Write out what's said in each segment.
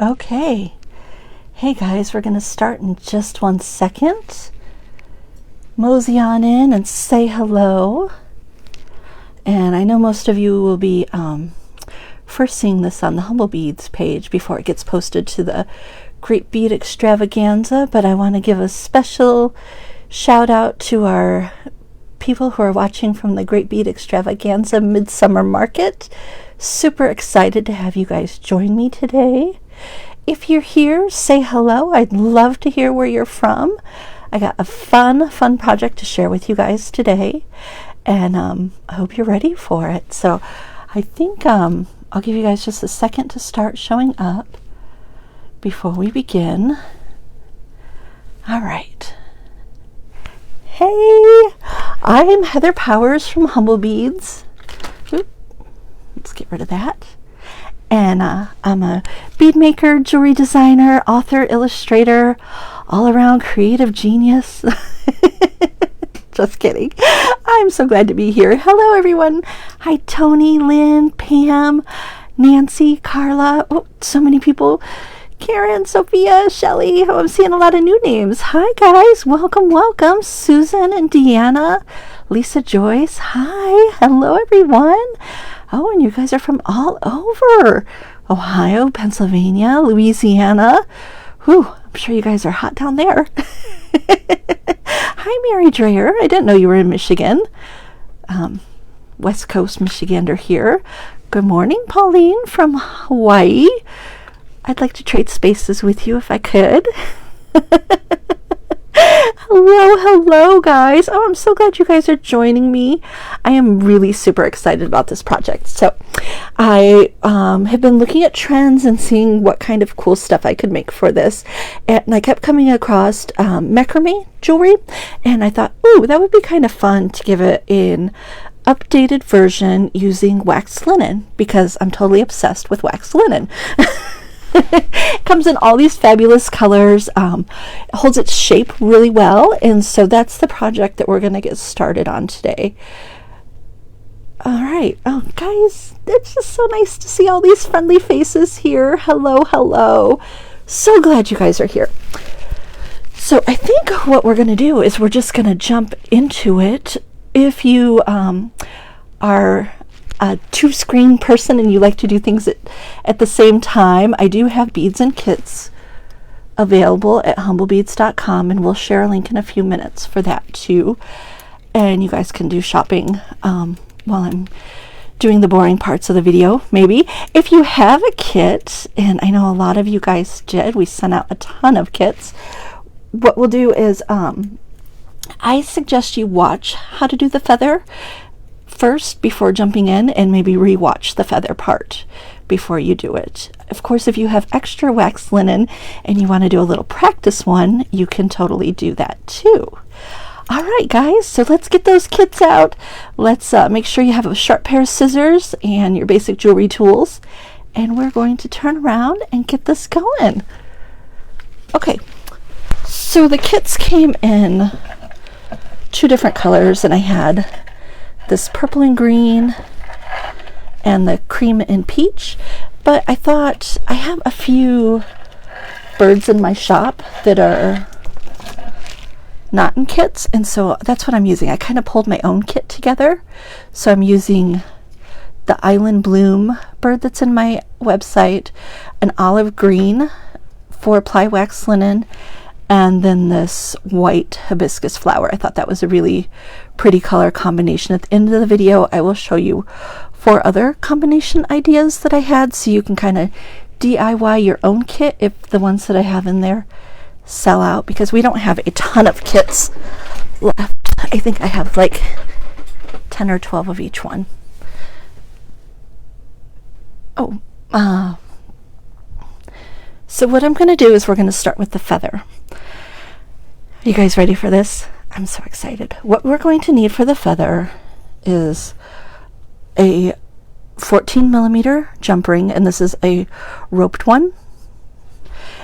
Okay. Hey guys, we're going to start in just 1 second. Mosey on in and say hello. And I know most of you will be first seeing this on the Humblebeads page before it gets posted to the Great Bead Extravaganza, but I want to give a special shout out to our people who are watching from the Great Bead Extravaganza Midsummer Market. Super excited to have you guys join me today. If you're here, say hello. I'd love to hear where you're from. I got a fun project to share with you guys today, and I hope you're ready for it. So I think I'll give you guys just a second to start showing up before we begin. All right. Hey, I'm Heather Powers from Humblebeads. Oop, let's get rid of that. And I'm a bead maker, jewelry designer, author, illustrator, all-around creative genius. Just kidding. I'm so glad to be here. Hello, everyone. Hi, Tony, Lynn, Pam, Nancy, Carla. Oh, so many people. Karen, Sophia, Shelly. Oh, I'm seeing a lot of new names. Hi, guys. Welcome, welcome. Susan and Deanna. Lisa Joyce. Hi. Hello, everyone. Oh, and you guys are from all over. Ohio, Pennsylvania, Louisiana. Whew, I'm sure you guys are hot down there. Hi, Mary Dreyer. I didn't know you were in Michigan. West Coast Michigander here. Good morning, Pauline from Hawaii. I'd like to trade spaces with you if I could. Hello, guys. Oh, I'm so glad you guys are joining me. I am really super excited about this project. So I have been looking at trends and seeing what kind of cool stuff I could make for this. And I kept coming across macrame jewelry. And I thought, ooh, that would be kind of fun to give it an updated version using waxed linen, because I'm totally obsessed with waxed linen. It comes in all these fabulous colors, holds its shape really well, and so that's the project that we're going to get started on today. All right. Oh, guys, it's just so nice to see all these friendly faces here. Hello. So glad you guys are here. So I think what we're going to do is we're just going to jump into it. If you are a two-screen person and you like to do things at the same time, I do have beads and kits available at humblebeads.com, and we'll share a link in a few minutes for that too. And you guys can do shopping while I'm doing the boring parts of the video, maybe. If you have a kit, and I know a lot of you guys did, we sent out a ton of kits. What we'll do is I suggest you watch how to do the feather first before jumping in, and maybe re-watch the feather part before you do it. Of course, if you have extra wax linen and you want to do a little practice one, you can totally do that too. All right, guys, so let's get those kits out. Let's make sure you have a sharp pair of scissors and your basic jewelry tools, and we're going to turn around and get this going. Okay, so the kits came in 2 different colors, and I had this purple and green and the cream and peach, but I thought I have a few birds in my shop that are not in kits, and so that's what I'm using. I kind of pulled my own kit together, so I'm using the Island Bloom bird that's in my website, an olive green 4-ply wax linen, and then this white hibiscus flower. I thought that was a really pretty color combination. At the end of the video, I will show you 4 other combination ideas that I had, so you can kind of DIY your own kit if the ones that I have in there sell out, because we don't have a ton of kits left. I think I have like 10 or 12 of each one. So what I'm going to do is we're going to start with the feather. Are you guys ready for this? I'm so excited. What we're going to need for the feather is a 14mm jump ring, and this is a roped one.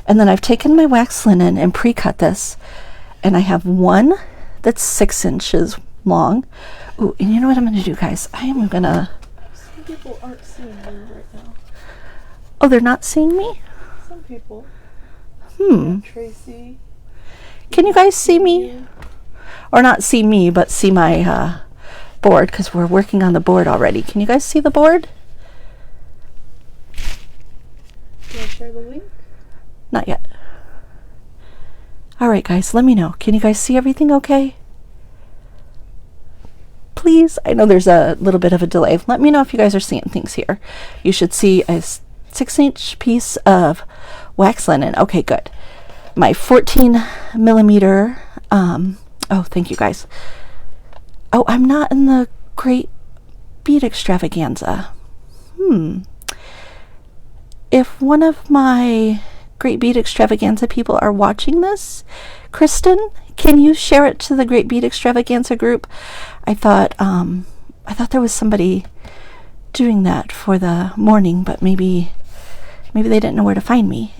And then I've taken my wax linen and pre-cut this, and I have one that's 6 inches long. Ooh, and you know what I'm going to do, guys? I am going to... Some people aren't seeing me right now. Oh, they're not seeing me? Some people. Tracy. Can you guys see me? Or not see me, but see my board, because we're working on the board already. Can you guys see the board? Can I share the link? Not yet. All right, guys, let me know. Can you guys see everything okay? Please. I know there's a little bit of a delay. Let me know if you guys are seeing things here. You should see a 6-inch piece of wax linen. Okay, good. My 14 millimeter, oh, thank you guys. Oh, I'm not in the Great Bead Extravaganza. If one of my Great Bead Extravaganza people are watching this, Kristen, can you share it to the Great Bead Extravaganza group? I thought there was somebody doing that for the morning, but maybe they didn't know where to find me.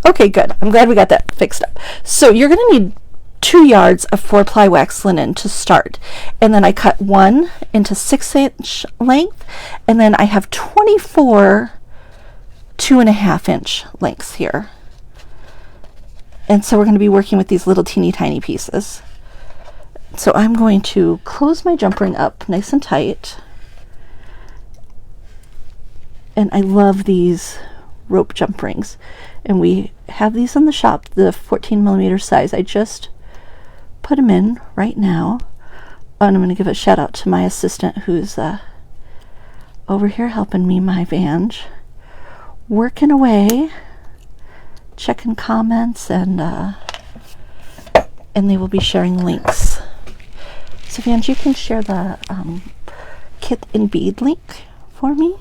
Okay, good. I'm glad we got that fixed up. So you're going to need 2 yards of 4-ply wax linen to start. And then I cut one into 6-inch length. And then I have 24 2.5-inch lengths here. And so we're going to be working with these little teeny tiny pieces. So I'm going to close my jump ring up nice and tight. And I love these rope jump rings. And we have these in the shop, the 14 millimeter size. I just put them in right now. And I'm going to give a shout out to my assistant who's over here helping me, my Vange. Working away, checking comments, and they will be sharing links. So Vange, you can share the kit and bead link for me.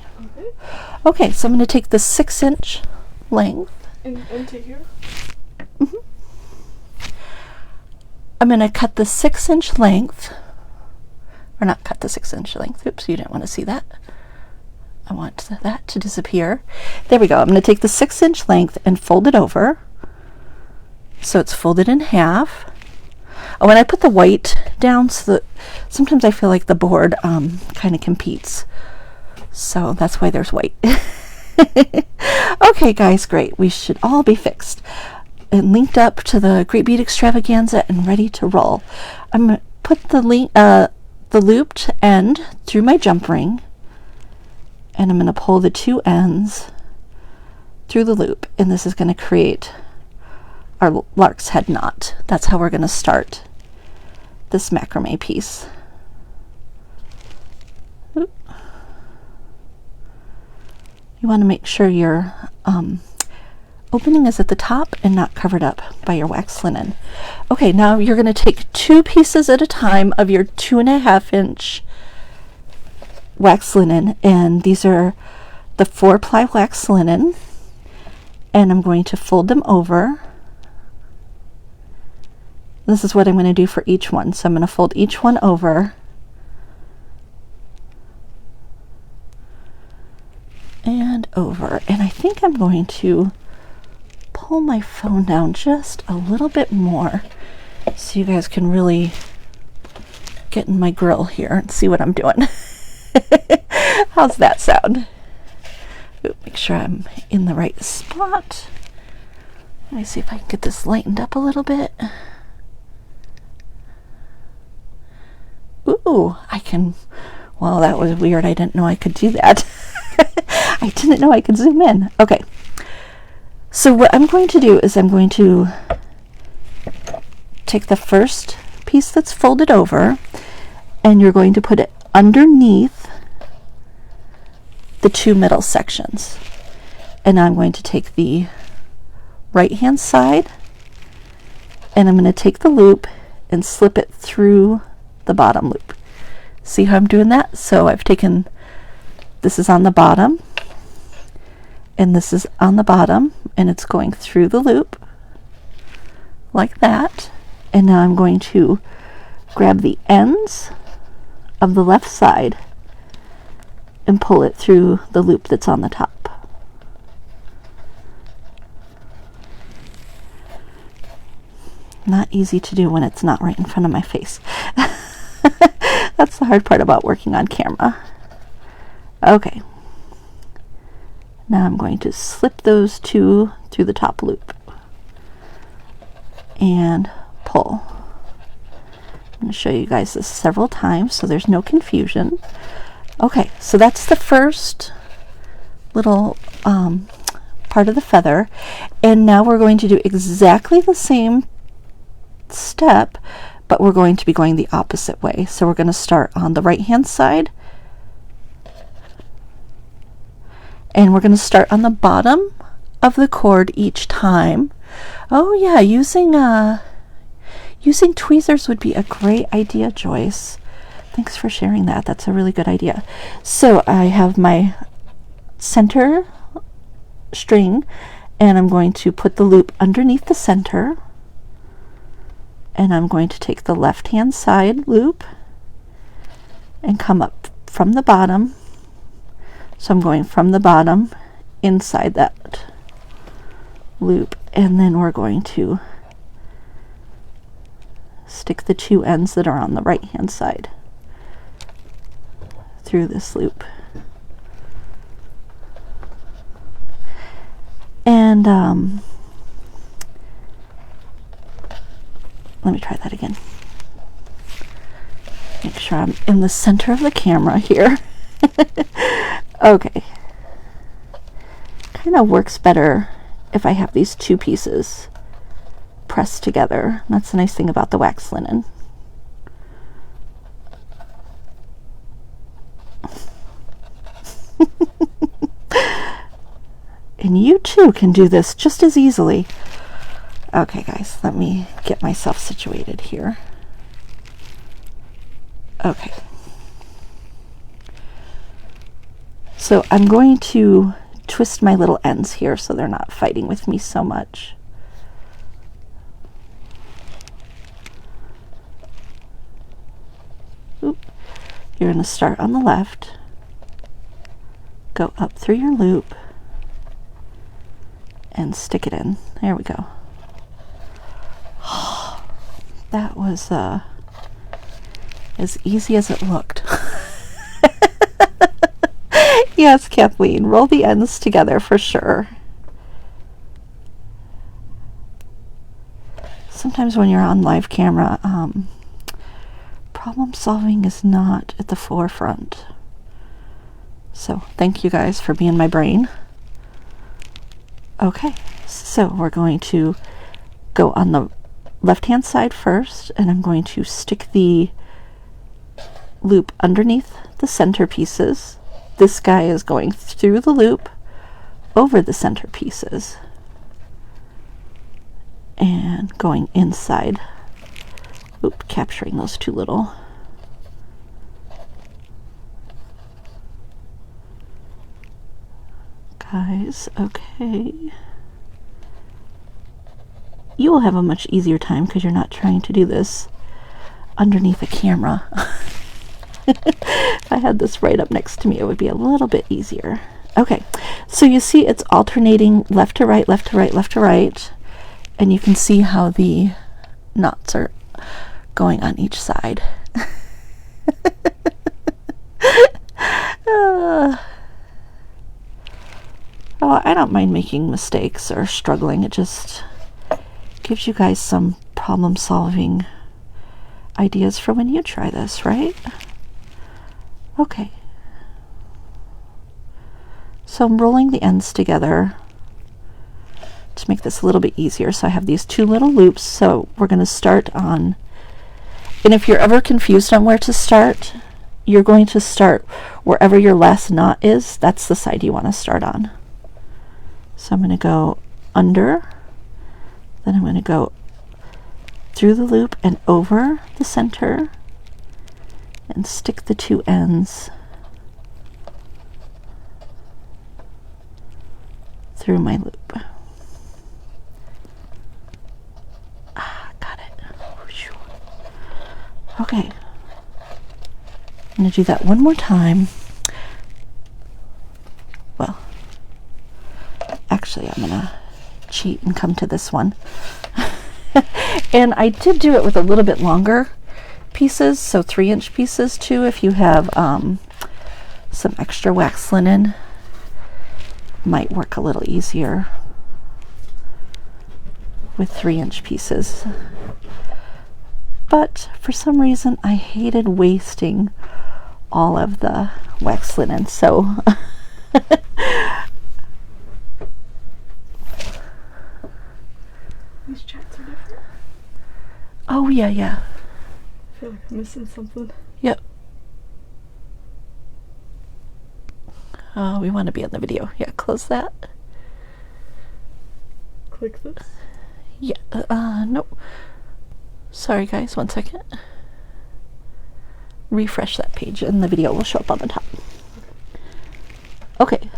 Okay, so I'm going to take the 6-inch length. Into here? I'm going to cut the 6-inch length, or not cut the 6-inch length. Oops, you didn't want to see that. I want that to disappear. There we go. I'm going to take the 6-inch length and fold it over. So it's folded in half. Oh, and I put the white down so that sometimes I feel like the board kind of competes. So that's why there's white. Okay, guys, great. We should all be fixed and linked up to the Great Bead Extravaganza and ready to roll. I'm going to put the looped end through my jump ring. And I'm going to pull the 2 ends through the loop, and this is going to create our lark's head knot. That's how we're going to start this macrame piece. Oop. You want to make sure your opening is at the top and not covered up by your wax linen. Okay, now you're going to take 2 pieces at a time of your 2.5-inch wax linen, and these are the 4-ply wax linen, and I'm going to fold them over. This is what I'm going to do for each one. So I'm going to fold each one over and over, and I think I'm going to pull my phone down just a little bit more so you guys can really get in my grill here and see what I'm doing. How's that sound? Ooh, make sure I'm in the right spot. Let me see if I can get this lightened up a little bit. Ooh, I can. Well, that was weird. I didn't know I could do that. I didn't know I could zoom in. Okay. So what I'm going to do is I'm going to take the first piece that's folded over, and you're going to put it underneath the 2 middle sections. And I'm going to take the right hand side, and I'm going to take the loop and slip it through the bottom loop. See how I'm doing that? So I've taken, this is on the bottom, and this is on the bottom, and it's going through the loop like that. And now I'm going to grab the ends of the left side and pull it through the loop that's on the top. Not easy to do when it's not right in front of my face. That's the hard part about working on camera. Okay. Now I'm going to slip those two through the top loop and pull. I'm going to show you guys this several times so there's no confusion. Okay, so that's the first little part of the feather, and now we're going to do exactly the same step, but we're going to be going the opposite way. So we're going to start on the right hand side, and we're going to start on the bottom of the cord each time. Oh yeah, using tweezers would be a great idea, Joyce. Thanks for sharing that. That's a really good idea. So I have my center string, and I'm going to put the loop underneath the center, and I'm going to take the left hand side loop and come up from the bottom. So I'm going from the bottom inside that loop, and then we're going to stick the two ends that are on the right hand side through this loop. And let me try that again. Make sure I'm in the center of the camera here. Okay. Kind of works better if I have these two pieces pressed together. That's the nice thing about the wax linen. And you too can do this just as easily. Okay guys, let me get myself situated here. Okay. So I'm going to twist my little ends here so they're not fighting with me so much. Oop. You're going to start on the left, go up through your loop, and stick it in. There we go. That was as easy as it looked. Yes, Kathleen, roll the ends together for sure. Sometimes when you're on live camera, problem solving is not at the forefront. So thank you guys for being my brain. Okay, so we're going to go on the left hand side first, and I'm going to stick the loop underneath the center pieces. This guy is going through the loop over the center pieces and going inside. Oop, capturing those two little guys. Okay. You will have a much easier time because you're not trying to do this underneath a camera. If I had this right up next to me, it would be a little bit easier. Okay, so you see it's alternating left to right, left to right, left to right, and you can see how the knots are going on each side. Oh, I don't mind making mistakes or struggling. It just gives you guys some problem solving ideas for when you try this, right? Okay. So I'm rolling the ends together to make this a little bit easier. So I have these two little loops. So we're going to start on, and if you're ever confused on where to start, you're going to start wherever your last knot is. That's the side you want to start on. So I'm going to go under, then I'm going to go through the loop and over the center and stick the two ends through my loop. Got it. Okay. I'm going to do that one more time. Well, actually, I'm going to cheat and come to this one. And I did do it with a little bit longer pieces, so 3-inch pieces too, if you have some extra wax linen. might work a little easier with 3-inch pieces. But for some reason I hated wasting all of the wax linen, so These chats are different. oh yeah, I feel like I'm missing something. yep. Oh, we want to be on the video. Yeah, close that. Click this. Yeah, nope. Sorry guys, 1 second. Refresh that page and the video will show up on the top. Okay.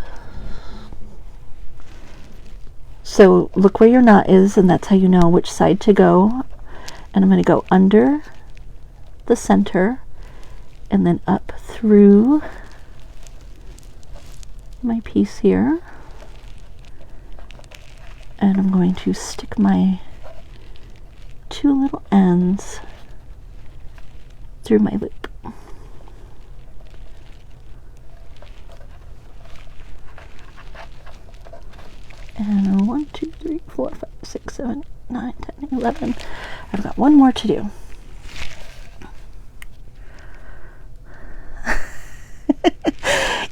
So look where your knot is, and that's how you know which side to go. And I'm going to go under the center and then up through my piece here. And I'm going to stick my 2 little ends through my loop. And 1, 2, 3, 4, 5, 6, 7, 9, 10, 11. I've got one more to do.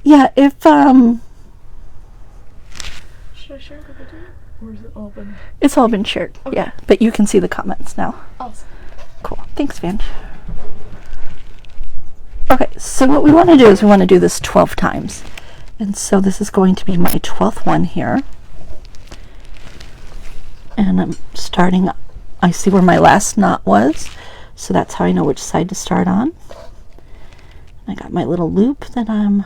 Yeah, if Should I share the video? Or is it all been? it's all been shared. Okay. Yeah, but you can see the comments now. Awesome. Cool. Thanks, Van. Okay, so what we want to do is we want to do this 12 times. And so this is going to be my 12th one here. And I'm starting, I see where my last knot was, so that's how I know which side to start on. I got my little loop that I'm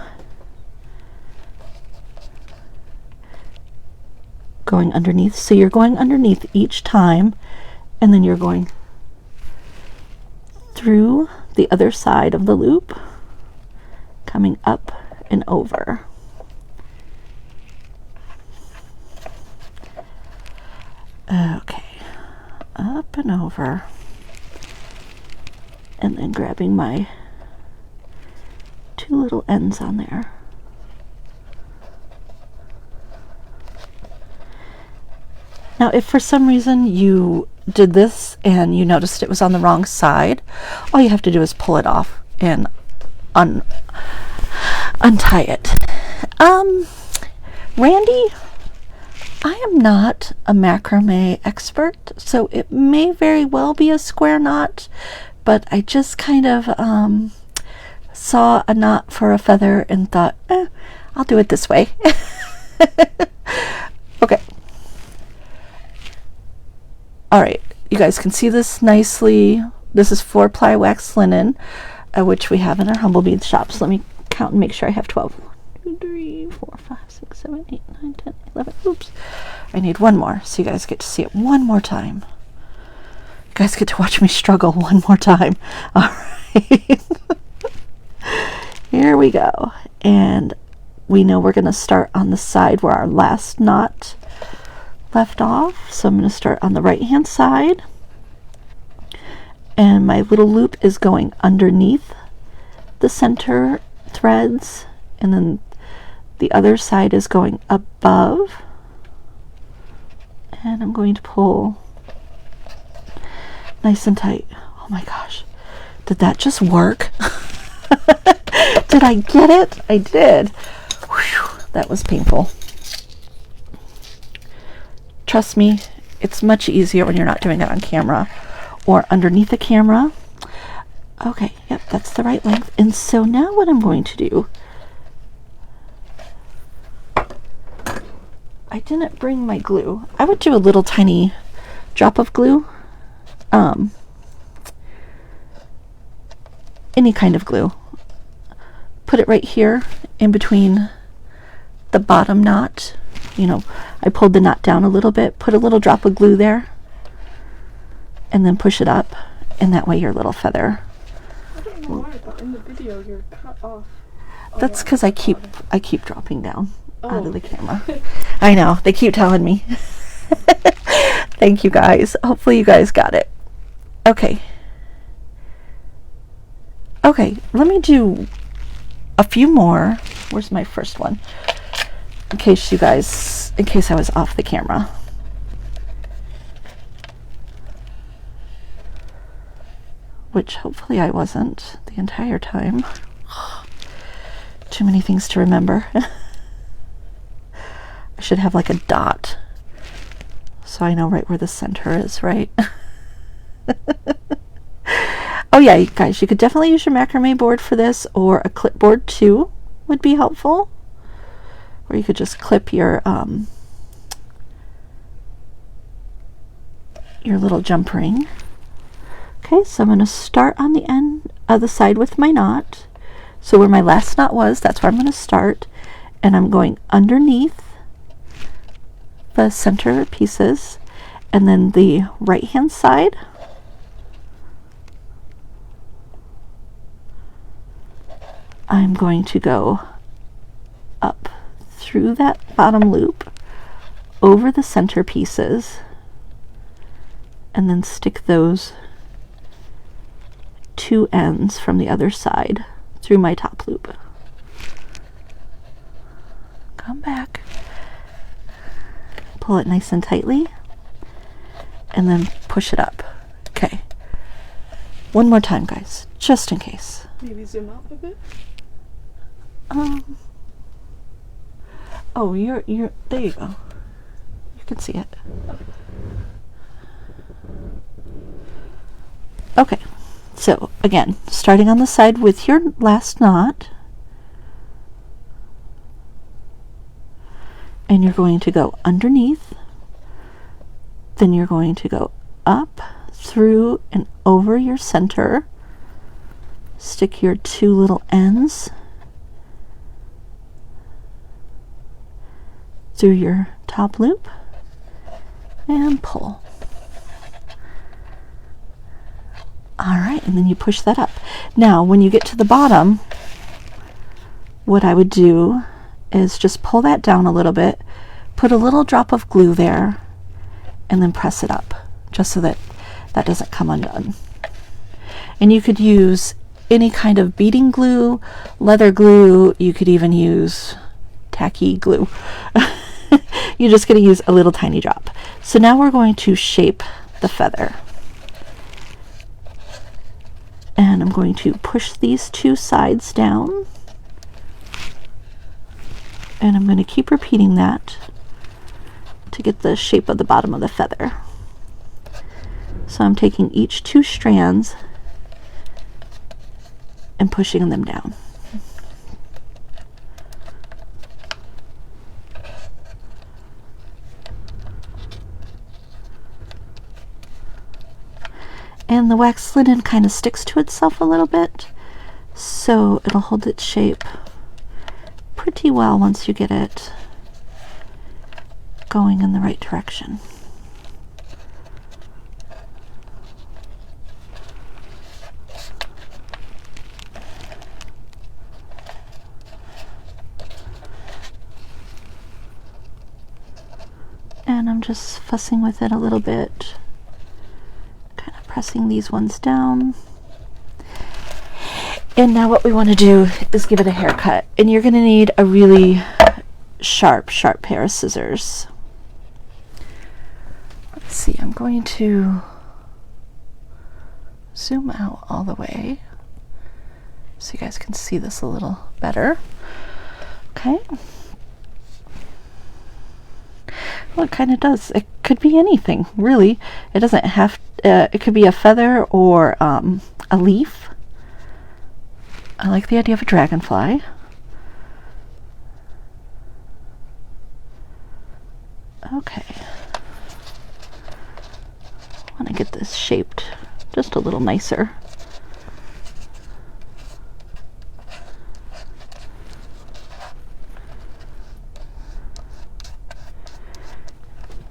going underneath. So you're going underneath each time, and then you're going through the other side of the loop, coming up and over. Okay, up and over, and then grabbing my 2 little ends on there. Now, if for some reason you did this and you noticed it was on the wrong side, all you have to do is pull it off and untie it. Randy, I am not a macrame expert, so it may very well be a square knot, but I just kind of saw a knot for a feather and thought, I'll do it this way. Okay. Alright, you guys can see this nicely. This is 4-ply wax linen, which we have in our Humblebeads shop. So let me count and make sure I have 12. 1, 2, 3, 4, 5, 6, 7, 8, 9, 10, 11. Oops. I need one more, so you guys get to see it one more time. You guys get to watch me struggle one more time. Alright. Here we go. And we know we're going to start on the side where our last knot left off. So I'm going to start on the right hand side, and my little loop is going underneath the center threads, and then the other side is going above, and I'm going to pull nice and tight. Oh my gosh, did that just work? Did I get it? I did. Whew, that was painful. Trust me, it's much easier when you're not doing it on camera or underneath the camera. Okay, yep, that's the right length. And so now what I'm going to do, I didn't bring my glue. I would do a little tiny drop of glue. Any kind of glue. Put it right here in between the bottom knot. You know, I pulled the knot down a little bit, put a little drop of glue there, and then push it up, and that way your little feather. I don't know why, but in the video you're cut off. That's because I keep dropping down out of the Oh. camera. I know, they keep telling me. Thank you guys. Hopefully you guys got it. Okay. Okay, let me do a few more. Where's my first one? in case I was off the camera. Which hopefully I wasn't the entire time. Too many things to remember. I should have like a dot so I know right where the center is, right? Oh yeah, guys, you could definitely use your macrame board for this, or a clipboard too would be helpful. Or you could just clip your little jump ring. Okay, so I'm going to start on the end of the side with my knot. So where my last knot was, that's where I'm going to start. And I'm going underneath the center pieces, and then the right hand side. I'm going to go up through that bottom loop, over the center pieces, and then stick those two ends from the other side through my top loop. Come back, pull it nice and tightly, and then push it up. Okay, one more time, guys, just in case. Maybe zoom out a bit. Oh, you're there you go. You can see it. Okay, so again, starting on the side with your last knot, and you're going to go underneath, then you're going to go up, through, and over your center, stick your two little ends through your top loop, and pull. Alright, and then you push that up. Now, when you get to the bottom, what I would do is just pull that down a little bit, put a little drop of glue there, and then press it up, just so that that doesn't come undone. And you could use any kind of beading glue, leather glue, you could even use tacky glue. You're just going to use a little tiny drop. So now we're going to shape the feather. And I'm going to push these two sides down. And I'm going to keep repeating that to get the shape of the bottom of the feather. So I'm taking each two strands and pushing them down. And the wax linen kind of sticks to itself a little bit, so it'll hold its shape pretty well once you get it going in the right direction. And I'm just fussing with it a little bit, kind of pressing these ones down. And now what we want to do is give it a haircut. And you're going to need a really sharp pair of scissors. Let's see, I'm going to zoom out all the way so you guys can see this a little better. Okay. Well, it kind of does. It could be anything, really. It doesn't have, it could be a feather or a leaf. I like the idea of a dragonfly. Okay. I want to get this shaped just a little nicer.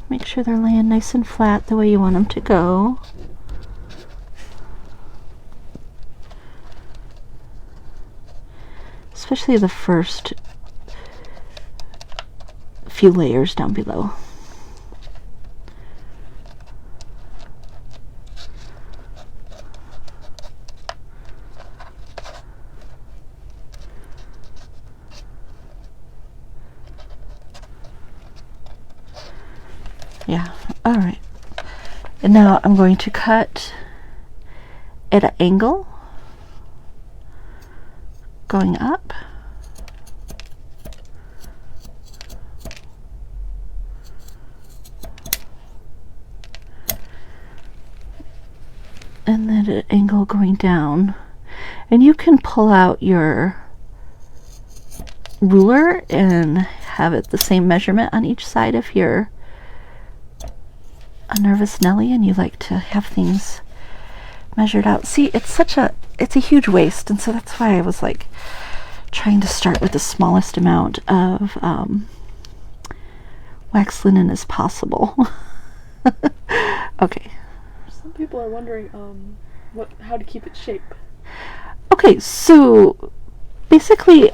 Make sure they're laying nice and flat the way you want them to go. Especially the first few layers down below. Yeah, all right. And now I'm going to cut at an angle, going up. And then at an angle going down. And you can pull out your ruler and have it the same measurement on each side if you're a nervous Nelly and you like to have things measured out. See, it's a huge waste, and so that's why I was like trying to start with the smallest amount of wax linen as possible. Okay. Some people are wondering how to keep its shape. Okay, so basically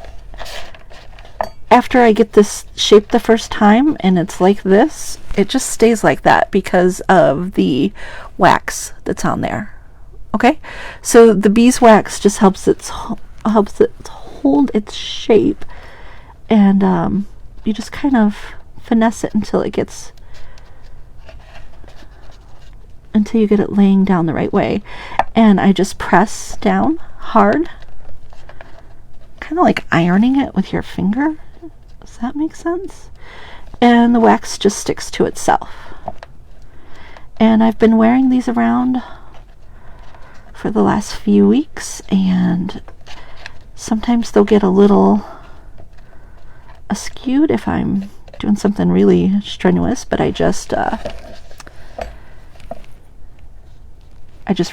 after I get this shaped the first time and it's like this, it just stays like that because of the wax that's on there. Okay, so the beeswax just helps it hold its shape, and you just kind of finesse it until you get it laying down the right way. And I just press down hard, kind of like ironing it with your finger. Does that make sense? And the wax just sticks to itself. And I've been wearing these around for the last few weeks, and sometimes they'll get a little askewed if I'm doing something really strenuous, but I just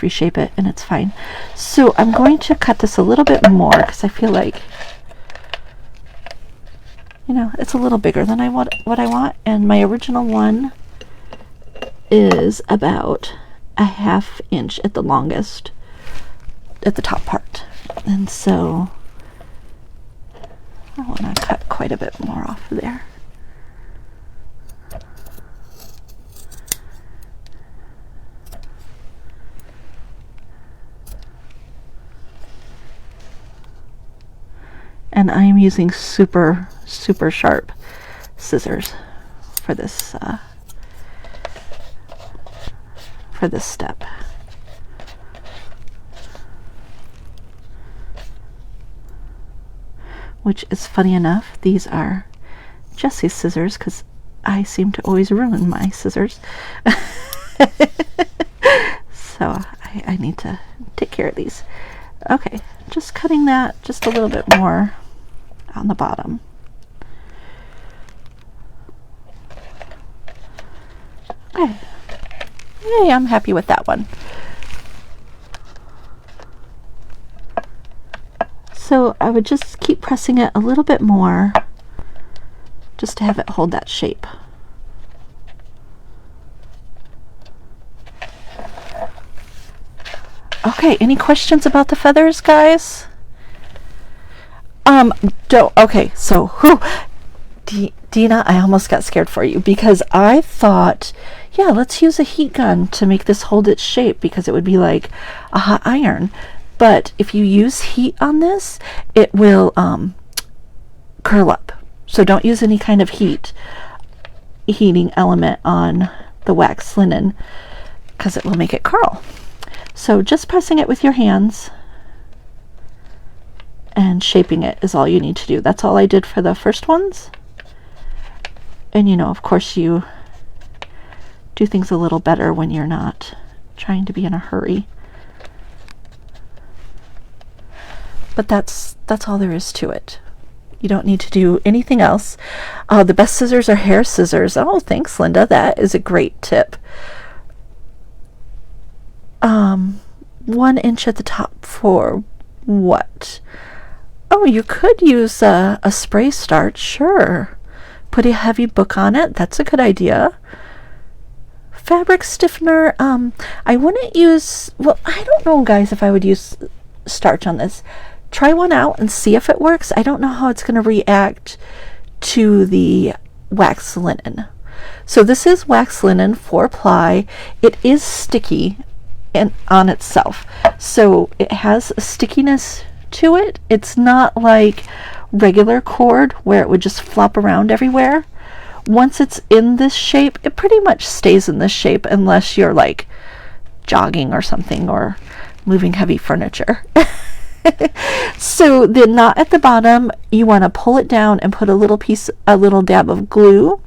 reshape it and it's fine. So I'm going to cut this a little bit more because I feel like, you know, it's a little bigger than what I want, and my original one is about a 1/2 inch at the longest at the top part, and so I want to cut quite a bit more off there. And I am using super sharp scissors for this step. Which is funny enough, these are Jessie's scissors because I seem to always ruin my scissors. So I need to take care of these. Okay, just cutting that just a little bit more on the bottom. Okay. Hey, I'm happy with that one. So I would just keep pressing it a little bit more just to have it hold that shape. Okay, any questions about the feathers, guys? Okay, so Dina, I almost got scared for you because I thought, yeah, let's use a heat gun to make this hold its shape because it would be like a hot iron. But if you use heat on this, it will curl up. So don't use any kind of heating element on the wax linen because it will make it curl. So just pressing it with your hands and shaping it is all you need to do. That's all I did for the first ones. And you know, of course, you do things a little better when you're not trying to be in a hurry. But that's all there is to it. You don't need to do anything else. The best scissors are hair scissors. Oh, thanks, Linda. That is a great tip. 1 inch at the top for what? Oh, you could use a spray start, sure. Put a heavy book on it. That's a good idea. Fabric stiffener. I wouldn't use, well, I don't know, guys, if I would use starch on this. Try one out and see if it works. I don't know how it's going to react to the wax linen. So this is wax linen 4-ply. It is sticky and on itself. So it has a stickiness to it. It's not like regular cord where it would just flop around everywhere. once it's in this shape, it pretty much stays in this shape unless you're like jogging or something or moving heavy furniture. So the knot at the bottom, you want to pull it down and put a little dab of glue.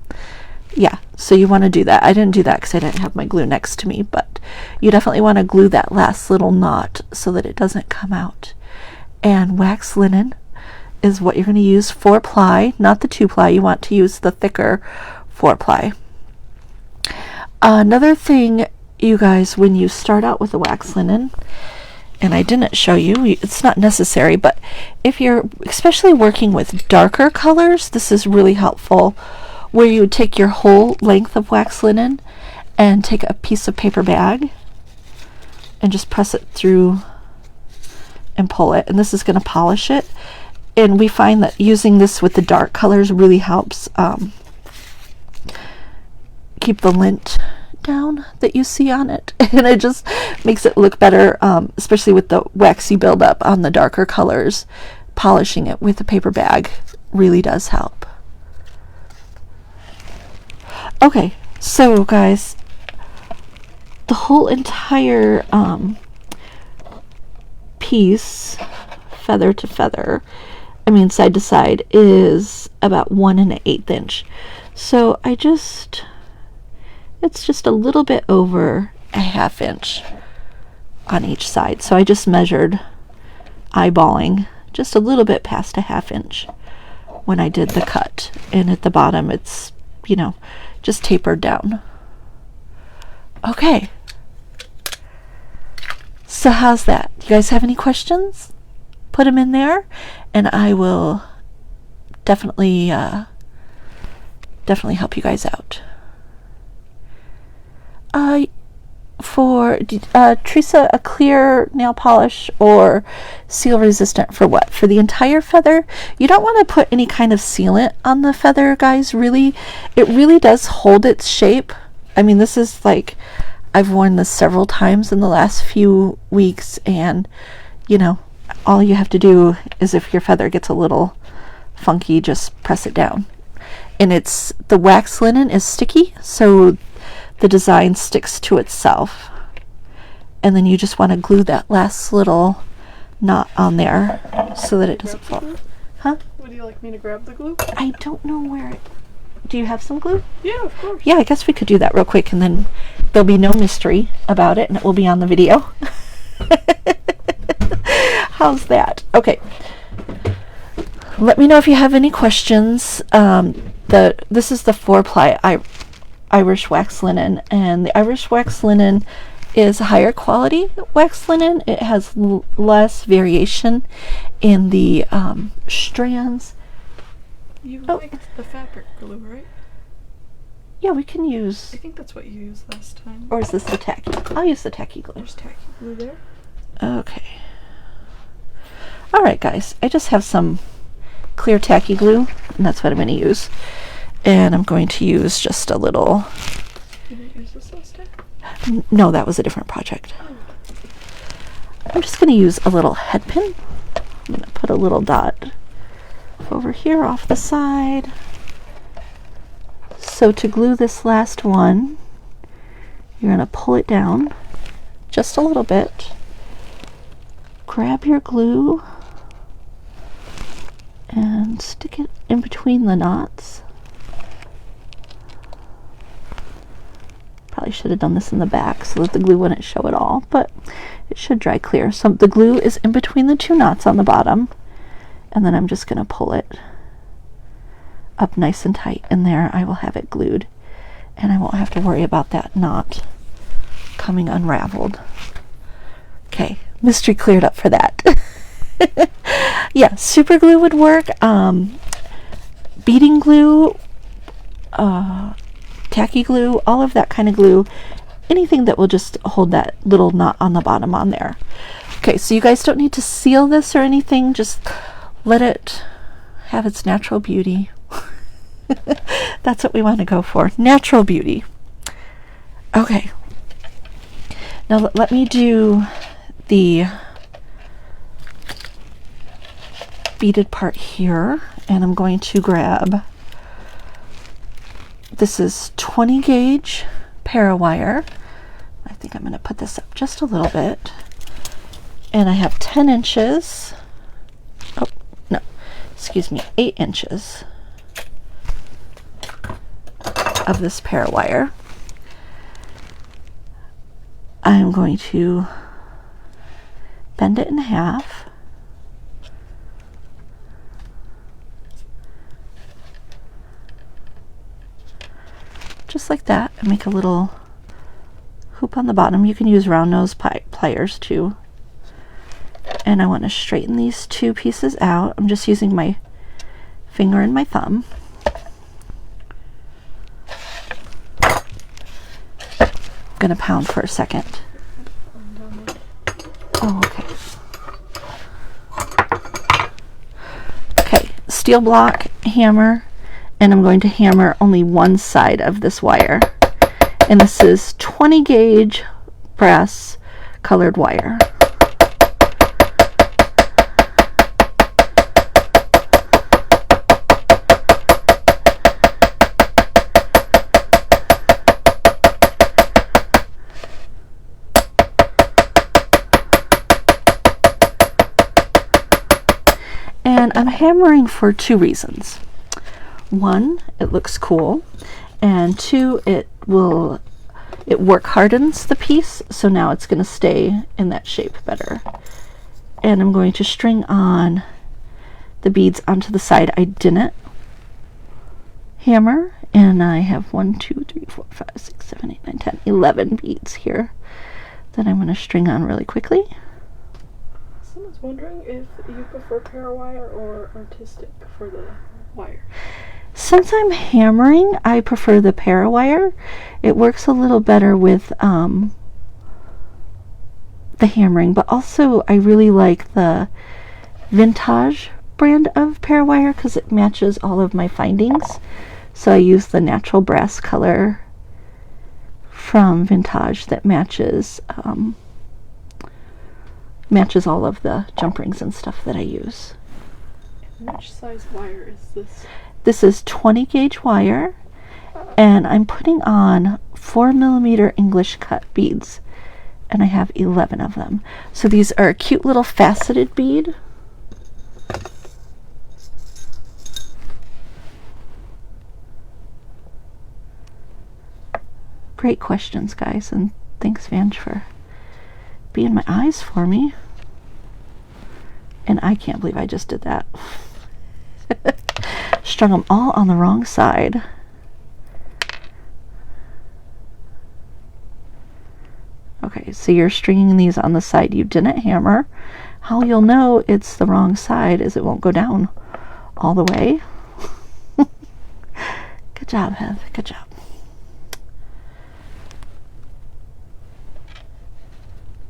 Yeah, so you want to do that. I didn't do that because I didn't have my glue next to me, but you definitely want to glue that last little knot so that it doesn't come out. And wax linen is what you're going to use, 4-ply, not the 2-ply. You want to use the thicker 4-ply. Another thing, you guys, when you start out with the wax linen, and I didn't show you, it's not necessary, but if you're especially working with darker colors, this is really helpful, where you would take your whole length of wax linen and take a piece of paper bag and just press it through and pull it, and this is going to polish it. And we find that using this with the dark colors really helps keep the lint down that you see on it, and it just makes it look better, especially with the waxy buildup on the darker colors. Polishing it with a paper bag really does help. Okay, so guys, the whole entire piece, feather to feather, I mean side to side, is about 1 1/8 inch. So it's just a little bit over a 1/2 inch on each side. So I just measured, eyeballing, just a little bit past a 1/2 inch when I did the cut. And at the bottom, it's, you know, just tapered down. Okay. So how's that? You guys have any questions? Put them in there, and I will definitely help you guys out. For Teresa, a clear nail polish or seal resistant for what? For the entire feather? You don't want to put any kind of sealant on the feather, guys. Really, it really does hold its shape. I mean, this is like, I've worn this several times in the last few weeks, and you know, all you have to do is, if your feather gets a little funky, just press it down. And the wax linen is sticky, so the design sticks to itself, and then you just want to glue that last little knot on there so that it doesn't fall. Huh? Would you like me to grab the glue? I don't know where do you have some glue? Yeah, of course. Yeah, I guess we could do that real quick, and then there'll be no mystery about it, and it will be on the video. How's that? Okay, let me know if you have any questions. This is the 4-ply Irish wax linen, and the Irish wax linen is higher quality wax linen. It has less variation in the strands. You like the fabric glue, right? Yeah, we can use. I think that's what you used last time. Or is this the tacky? I'll use the tacky glue. There's tacky glue there. Okay. Alright, guys, I just have some clear tacky glue, and that's what I'm going to use. And I'm going to use just a little. You didn't use this last time? No, that was a different project. I'm just going to use a little head pin. I'm going to put a little dot over here off the side. So to glue this last one, you're going to pull it down just a little bit. Grab your glue and stick it in between the knots. Probably should have done this in the back so that the glue wouldn't show at all, but it should dry clear. So the glue is in between the 2 knots on the bottom, and then I'm just going to pull it up nice and tight, and there I will have it glued, and I won't have to worry about that knot coming unraveled. Okay, mystery cleared up for that. Yeah, super glue would work. Beading glue, tacky glue, all of that kind of glue, anything that will just hold that little knot on the bottom on there. Okay, so you guys don't need to seal this or anything, just let it have its natural beauty. That's what we want to go for, natural beauty. Okay, now let me do the beaded part here, and I'm going to grab This is 20 gauge parawire. I think I'm going to put this up just a little bit. And I have 10 inches. Oh, no, excuse me, 8 inches of this parawire. I'm going to bend it in half. Just like that, and make a little hoop on the bottom. You can use round nose pliers too. And I want to straighten these two pieces out. I'm just using my finger and my thumb. I'm going to pound for a second. Oh, okay. Okay, steel block, hammer, and I'm going to hammer only one side of this wire. And this is 20 gauge brass colored wire. And I'm hammering for two reasons. One, it looks cool, and two, it work hardens the piece, so now it's going to stay in that shape better. And I'm going to string on the beads onto the side I didn't hammer, and I have 1, 2, 3, 4, 5, 6, 7, 8, 9, 10, 11 beads here that I'm going to string on really quickly. Someone's wondering if you prefer parawire or artistic for the wire. Since I'm hammering, I prefer the parawire. It works a little better with the hammering, but also I really like the Vintage brand of parawire because it matches all of my findings. So I use the natural brass color from Vintage that matches all of the jump rings and stuff that I use. Which size wire is this? This is 20 gauge wire, and I'm putting on 4mm English cut beads, and I have 11 of them. So these are a cute little faceted bead. Great questions, guys, and thanks, Vange, for being my eyes for me. And I can't believe I just did that. Strung them all on the wrong side. Okay, so you're stringing these on the side you didn't hammer. How you'll know it's the wrong side is it won't go down all the way. Good job, Heather. Good job.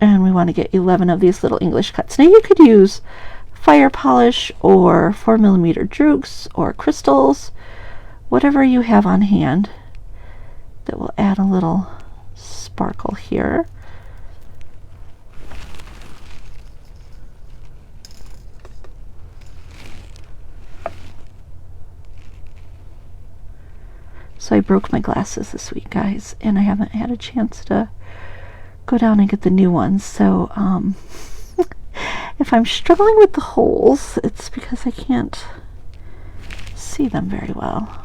And we want to get 11 of these little English cuts. Now you could use fire polish or 4mm drukes or crystals, whatever you have on hand that will add a little sparkle here. So I broke my glasses this week, guys, and I haven't had a chance to go down and get the new ones. So if I'm struggling with the holes, it's because I can't see them very well.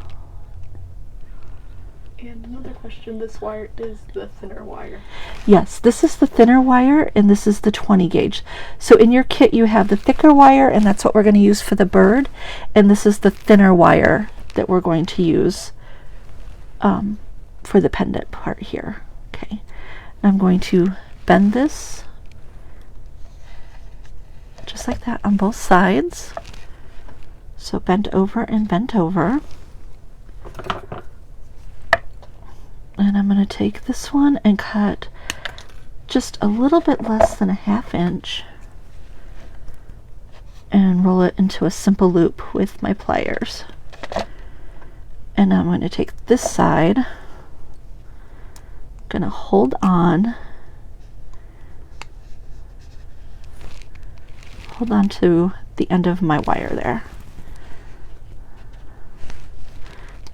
And another question, this wire is the thinner wire. Yes, this is the thinner wire, and this is the 20 gauge. So in your kit you have the thicker wire, and that's what we're going to use for the bird, and this is the thinner wire that we're going to use for the pendant part here. Okay, I'm going to bend this just like that on both sides. So bent over and bent over. And I'm going to take this one and cut just a little bit less than a 1/2 inch and roll it into a simple loop with my pliers. And I'm going to take this side, going to hold on to the end of my wire there.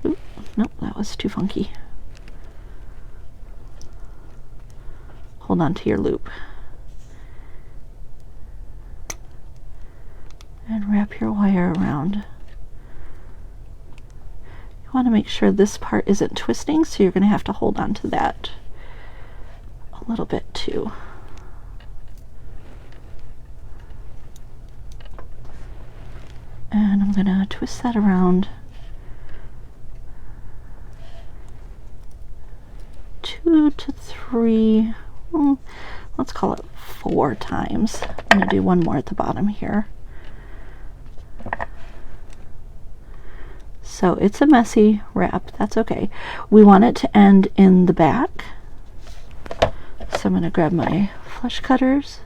Oop, nope, that was too funky. Hold on to your loop. And wrap your wire around. You want to make sure this part isn't twisting, so you're going to have to hold on to that a little bit too. And I'm going to twist that around 2 to 3, let's call it 4 times. I'm going to do one more at the bottom here. So it's a messy wrap, that's okay. We want it to end in the back. So I'm going to grab my flush cutters,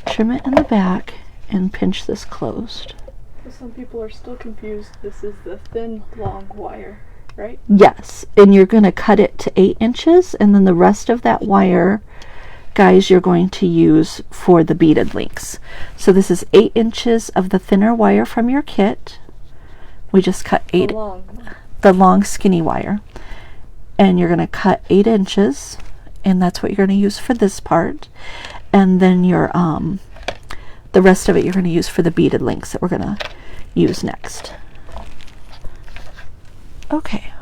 trim it in the back, and pinch this closed. Some people are still confused. This is the thin, long wire, right? Yes, and you're going to cut it to 8 inches, and then the rest of that wire, guys, you're going to use for the beaded links. So this is 8 inches of the thinner wire from your kit. We just cut 8, the long skinny wire, and you're going to cut 8 inches, and that's what you're going to use for this part. And then your the rest of it you're going to use for the beaded links that we're going to use next. Okay,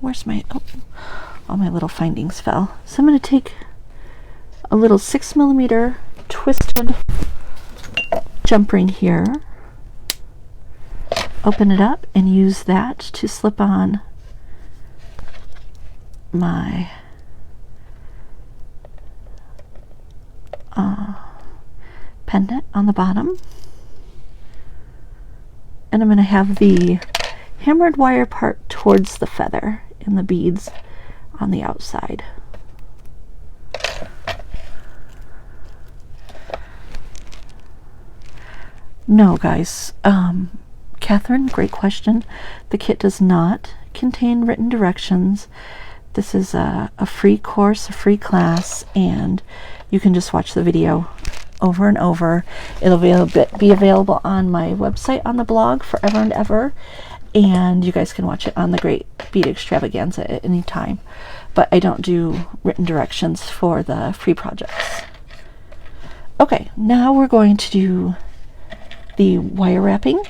where's my, oh, all my little findings fell. So I'm going to take a little 6mm twisted jump ring here, open it up, and use that to slip on my pendant on the bottom. And I'm going to have the hammered wire part towards the feather and the beads on the outside. No, guys, Catherine, great question. The kit does not contain written directions. This is a free course, a free class, and you can just watch the video over and over. It'll be available on my website on the blog forever and ever, and you guys can watch it on the Great Bead Extravaganza at any time. But I don't do written directions for the free projects. Okay, now we're going to do the wire wrapping.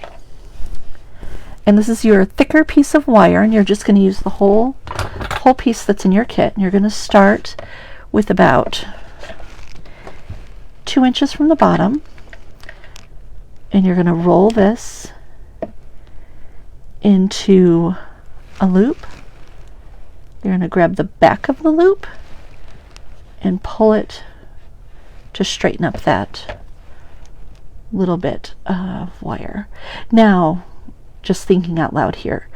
And this is your thicker piece of wire, and you're just going to use the whole piece that's in your kit. And you're going to start with about 2 inches from the bottom, and you're going to roll this into a loop. You're going to grab the back of the loop and pull it to straighten up that little bit of wire. Now, just thinking out loud here,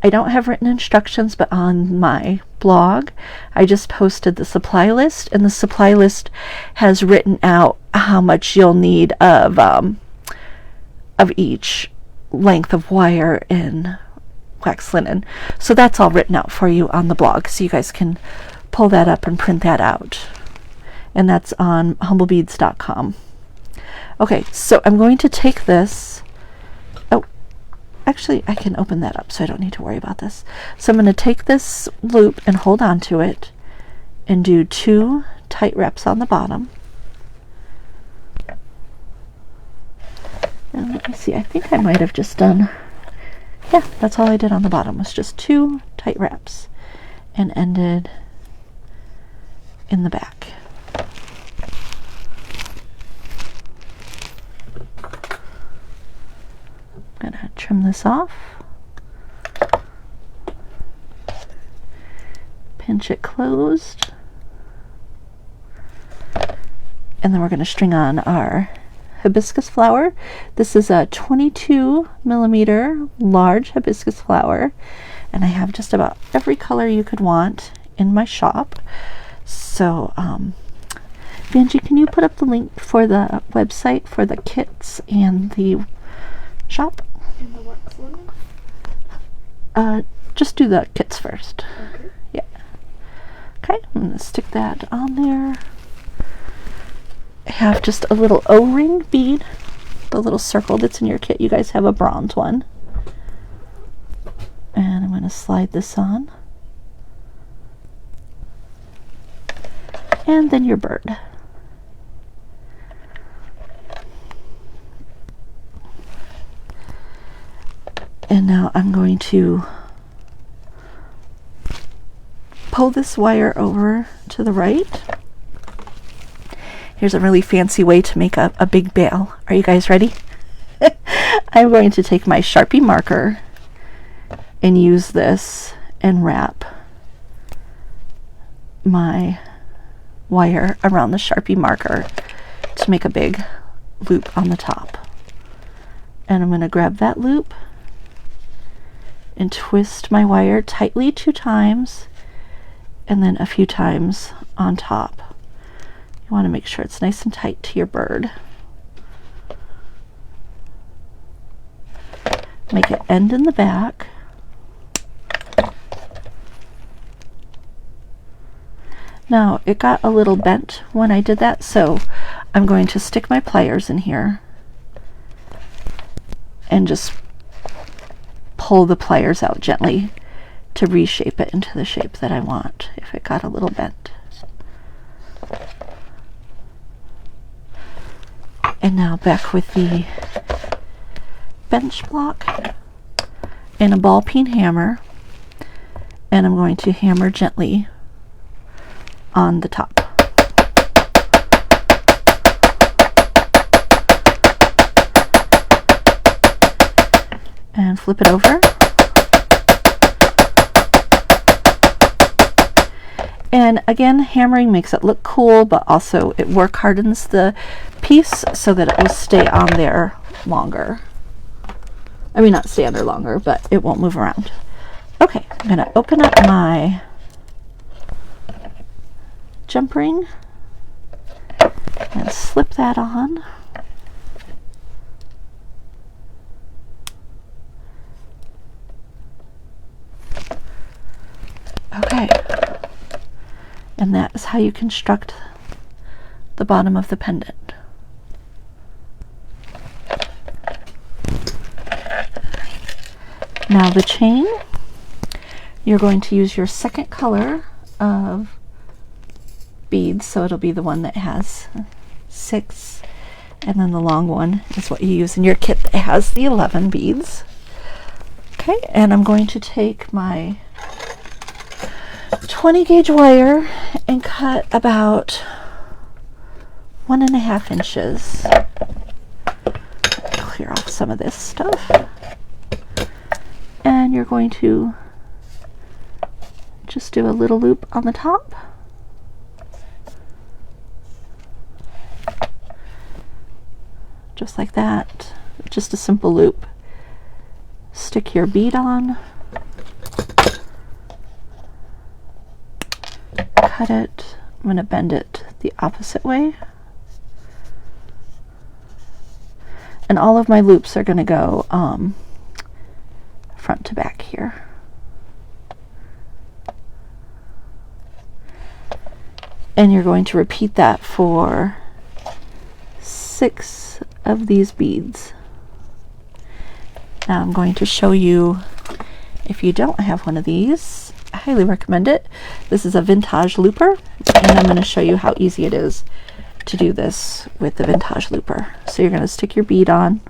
I don't have written instructions, but on my blog I just posted the supply list, and the supply list has written out how much you'll need of each length of wire in wax linen. So that's all written out for you on the blog, so you guys can pull that up and print that out, and that's on humblebeads.com. Okay, so I'm going to take this. Actually, I can open that up so I don't need to worry about this. So I'm going to take this loop and hold on to it and do 2 tight wraps on the bottom. And let me see, I think I might have just done, yeah, that's all I did on the bottom, was just 2 tight wraps and ended in the back. I'm going to trim this off, pinch it closed, and then we're going to string on our hibiscus flower. This is a 22mm large hibiscus flower, and I have just about every color you could want in my shop. So Vanjie, can you put up the link for the website for the kits and the shop? In the wax linen? Just do the kits first. Okay. Yeah. Okay, I'm going to stick that on there. I have just a little O-ring bead, the little circle that's in your kit. You guys have a bronze one. And I'm going going to slide this on. And then your bird. And now I'm going to pull this wire over to the right. Here's a really fancy way to make a big bail. Are you guys ready? I'm going to take my Sharpie marker and use this and wrap my wire around the Sharpie marker to make a big loop on the top. And I'm going to grab that loop and twist my wire tightly 2 times and then a few times on top. You want to make sure it's nice and tight to your bird. Make it end in the back. Now, it got a little bent when I did that, so I'm going to stick my pliers in here and just pull the pliers out gently to reshape it into the shape that I want if it got a little bent. And now back with the bench block and a ball peen hammer, and I'm going to hammer gently on the top. And flip it over. And again, hammering makes it look cool, but also it work hardens the piece so that it will stay on there longer. I mean, not stay on there longer, but it won't move around. Okay, I'm going to open up my jump ring and slip that on. Okay, and that is how you construct the bottom of the pendant. Now the chain, you're going to use your second color of beads, so it'll be the one that has 6, and then the long one is what you use in your kit that has the 11 beads. Okay, and I'm going to take my 20 gauge wire and cut about 1.5 inches. Clear off some of this stuff. And you're going to just do a little loop on the top. Just like that. Just a simple loop. Stick your bead on. Cut it. I'm going to bend it the opposite way. And all of my loops are going to go front to back here. And you're going to repeat that for 6 of these beads. Now I'm going to show you, if you don't have one of these, I highly recommend it. This is a vintage looper, and I'm going to show you how easy it is to do this with the vintage looper. So you're going to stick your bead on.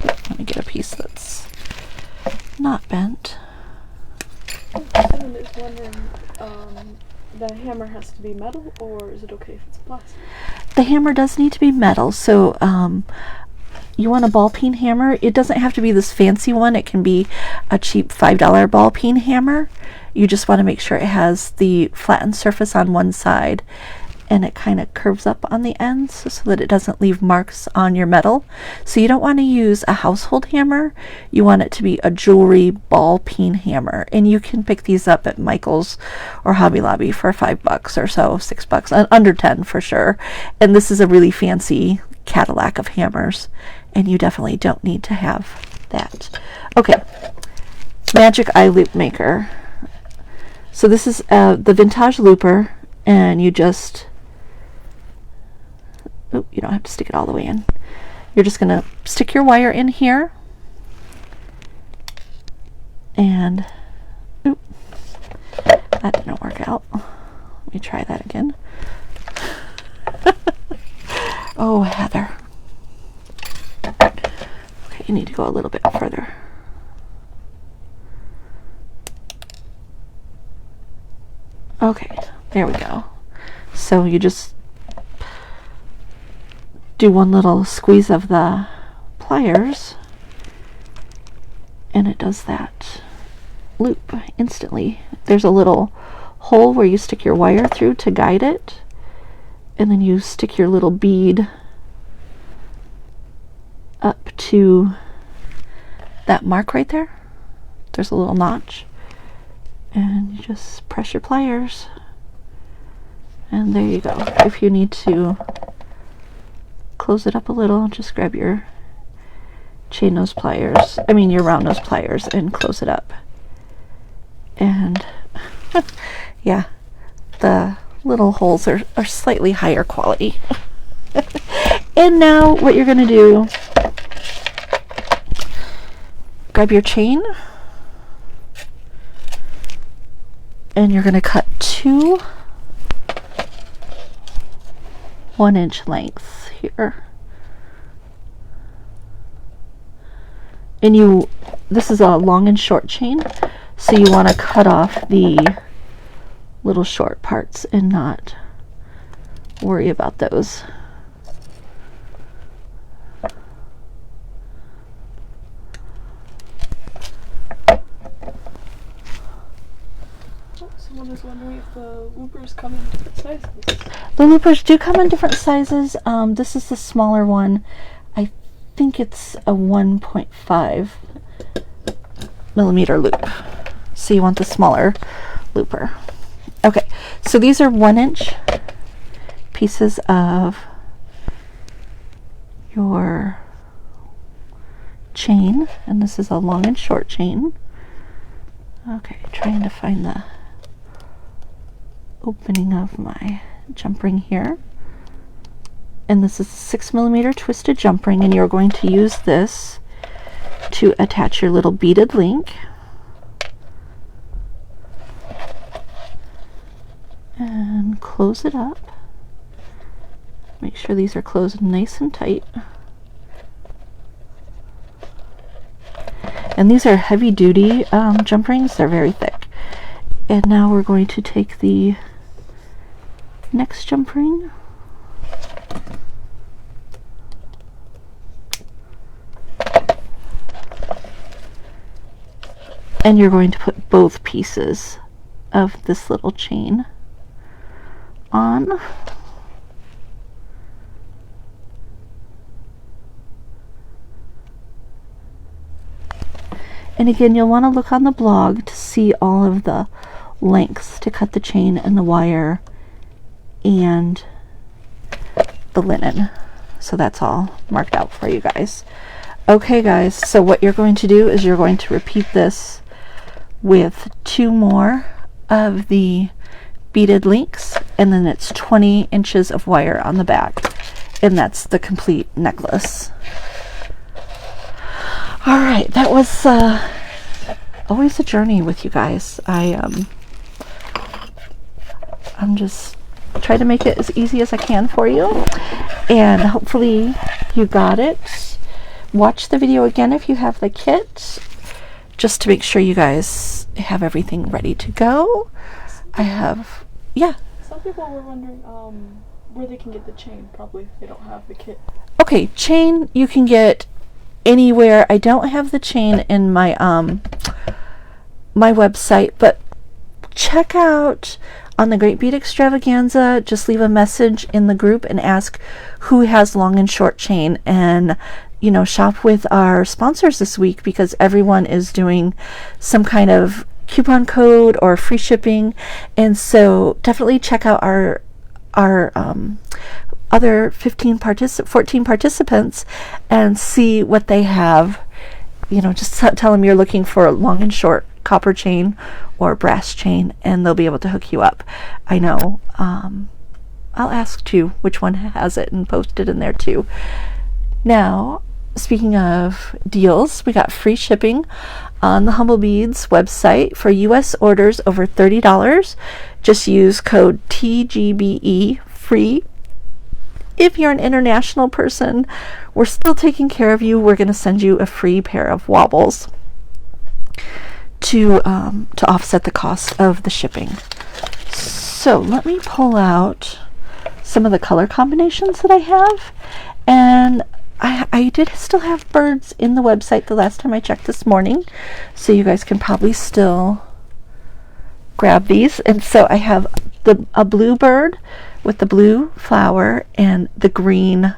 Let me get a piece that's not bent. Someone is wondering, the hammer has to be metal, or is it okay if it's plastic? The hammer does need to be metal, so you want a ball peen hammer. It doesn't have to be this fancy one. It can be a cheap $5 ball peen hammer. You just want to make sure it has the flattened surface on one side and it kind of curves up on the ends so that it doesn't leave marks on your metal. So you don't want to use a household hammer. You want it to be a jewelry ball peen hammer, and you can pick these up at Michael's or Hobby Lobby for $5 or so, $6, under 10 for sure. And this is a really fancy Cadillac of hammers, and you definitely don't need to have that. Okay, Magic Eye Loop Maker. So this is the vintage looper, and you just, you don't have to stick it all the way in. You're just going to stick your wire in here And oop, that didn't work out. Let me try that again. Oh, Heather. Okay, you need to go a little bit further. Okay, there we go. So you just do one little squeeze of the pliers and it does that loop instantly. There's a little hole where you stick your wire through to guide it, and then you stick your little bead up to that mark right there. There's a little notch, and you just press your pliers, and there you go. If you need to close it up a little, just grab your chain nose pliers, your round nose pliers, and close it up. And yeah, the little holes are slightly higher quality. And now what you're going to do, grab your chain, and you're going to cut 2 1-inch lengths here. And this is a long and short chain, so you want to cut off the little short parts and not worry about those. Someone is wondering if the loopers come in different sizes. The loopers do come in different sizes. This is the smaller one. I think it's a 1.5 millimeter loop. So you want the smaller looper. Okay, so these are 1-inch pieces of your chain, and this is a long and short chain. Okay, trying to find the opening of my jump ring here. And this is a 6 millimeter twisted jump ring, and you're going to use this to attach your little beaded link. And close it up. Make sure these are closed nice and tight. And these are heavy duty jump rings. They're very thick. And now we're going to take the next jump ring, and you're going to put both pieces of this little chain on. And again, you'll want to look on the blog to see all of the lengths to cut the chain and the wire and the linen. So that's all marked out for you guys. Okay guys, so what you're going to do is you're going to repeat this with 2 more of the beaded links, and then it's 20 inches of wire on the back, and that's the complete necklace. All right, that was always a journey with you guys. I'm just trying to make it as easy as I can for you, and hopefully you got it. Watch the video again if you have the kit, just to make sure you guys have everything ready to go. Some people were wondering where they can get the chain, probably if they don't have the kit. Okay, chain you can get anywhere. I don't have the chain in my my website, but check out on the Great Bead Extravaganza. Just leave a message in the group and ask who has long and short chain, and shop with our sponsors this week, because everyone is doing some kind of coupon code or free shipping. And so definitely check out our other 14 participants and see what they have. Just tell them you're looking for a long and short copper chain or brass chain, and they'll be able to hook you up. I know. I'll ask too which one has it and post it in there too. Now, speaking of deals, we got free shipping on the Humblebeads website for US orders over $30. Just use code TGBE free. If you're an international person, we're still taking care of you. We're going to send you a free pair of wobbles to offset the cost of the shipping. So let me pull out some of the color combinations that I have, and I did still have birds in the website the last time I checked this morning, so you guys can probably still grab these. And so I have a blue bird with the blue flower and the green,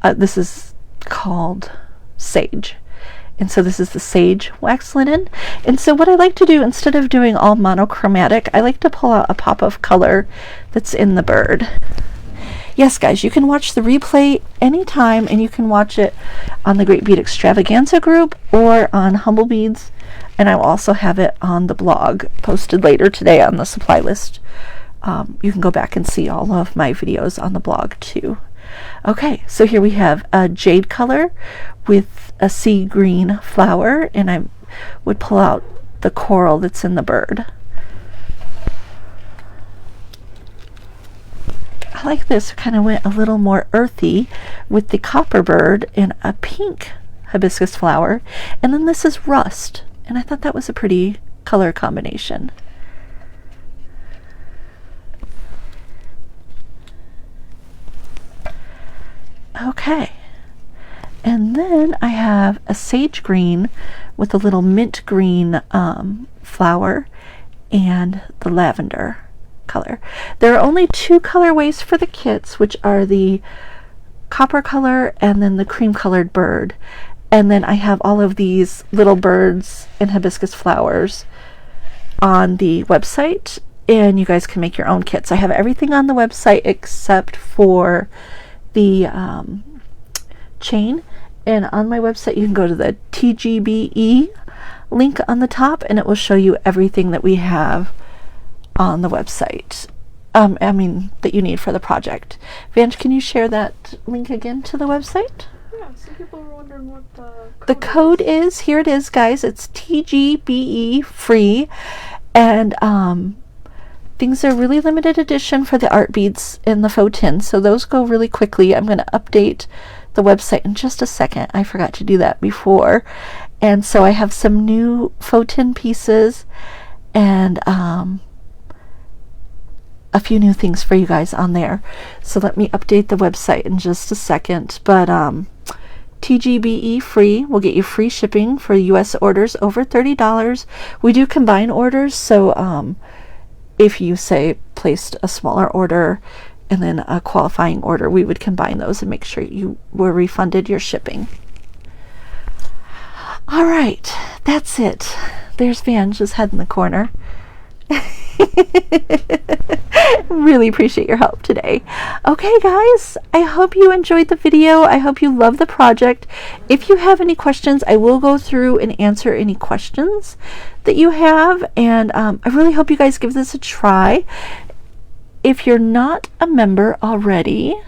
this is called sage. And so this is the sage wax linen. And so what I like to do, instead of doing all monochromatic, I like to pull out a pop of color that's in the bird. Yes, guys, you can watch the replay anytime, and you can watch it on the Great Bead Extravaganza group or on Humblebeads, and I will also have it on the blog posted later today on the supply list. You can go back and see all of my videos on the blog too. Okay, so here we have a jade color with a sea green flower, and I would pull out the coral that's in the bird. I like this, kind of went a little more earthy with the copper bird and a pink hibiscus flower. And then this is rust, and I thought that was a pretty color combination. Okay, and then I have a sage green with a little mint green flower and the lavender color. There are only two colorways for the kits, which are the copper color and then the cream colored bird. And then I have all of these little birds and hibiscus flowers on the website, and you guys can make your own kits. I have everything on the website except for the chain, and on my website you can go to the TGBE link on the top, and it will show you everything that we have on the website. That you need for the project. Vange, can you share that link again to the website? Yeah, some people were wondering what the code is. Here it is, guys. It's TGBE free, and things are really limited edition for the art beads and the faux tin, so those go really quickly. I'm going to update the website in just a second. I forgot to do that before, and so I have some new faux tin pieces and a few new things for you guys on there. So let me update the website in just a second. But TGBE free will get you free shipping for US orders over $30. We do combine orders, so if you say placed a smaller order and then a qualifying order, we would combine those and make sure you were refunded your shipping. All right, that's it. There's Vange's head in the corner. Really appreciate your help today. Okay, guys, I hope you enjoyed the video. I hope you love the project. If you have any questions, I will go through and answer any questions that you have, and I really hope you guys give this a try. If you're not a member already,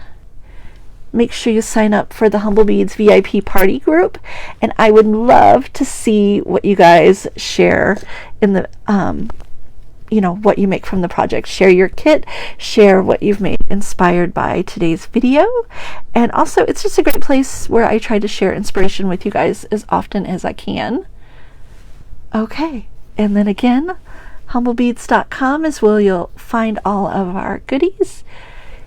make sure you sign up for the Humblebeads VIP party group, and I would love to see what you guys share in the what you make from the project. Share your kit, share what you've made inspired by today's video, and also it's just a great place where I try to share inspiration with you guys as often as I can. Okay, and then again, humblebeads.com is where you'll find all of our goodies.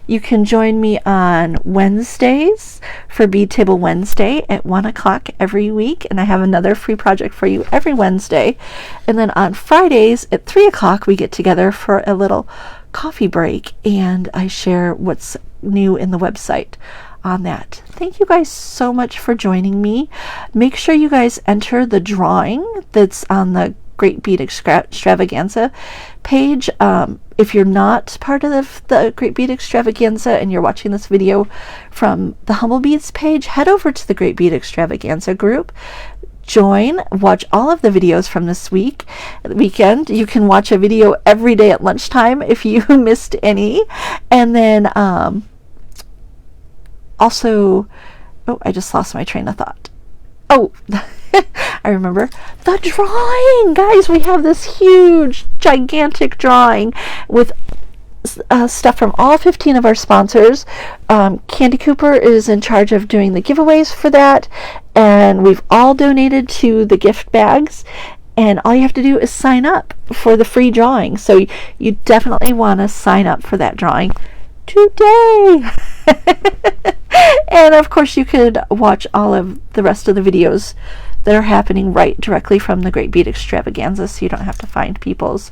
You can join me on Wednesdays for Bead Table Wednesday at 1 o'clock every week, and I have another free project for you every Wednesday. And then on Fridays at 3 o'clock, we get together for a little coffee break, and I share what's new in the website on that. Thank you guys so much for joining me. Make sure you guys enter the drawing that's on the Great Bead Extravaganza page. If you're not part of the Great Bead Extravaganza and you're watching this video from the Humblebeads page, head over to the Great Bead Extravaganza group. Join, watch all of the videos from this weekend. You can watch a video every day at lunchtime if you missed any. And then also Oh, I just lost my train of thought. Oh, I remember the drawing. Guys, we have this huge, gigantic drawing with stuff from all 15 of our sponsors. Candy Cooper is in charge of doing the giveaways for that, and we've all donated to the gift bags, and all you have to do is sign up for the free drawing. So you definitely want to sign up for that drawing today. And of course you could watch all of the rest of the videos that are happening right directly from the Great Bead Extravaganza, so you don't have to find people's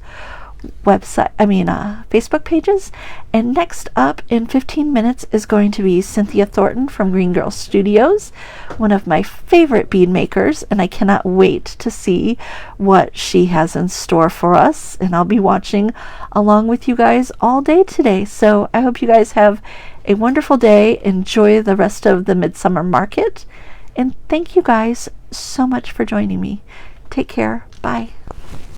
Facebook pages. And next up in 15 minutes is going to be Cynthia Thornton from Green Girl Studios, one of my favorite bead makers, and I cannot wait to see what she has in store for us. And I'll be watching along with you guys all day today. So I hope you guys have a wonderful day. Enjoy the rest of the Midsummer Market. And thank you guys so much for joining me. Take care. Bye.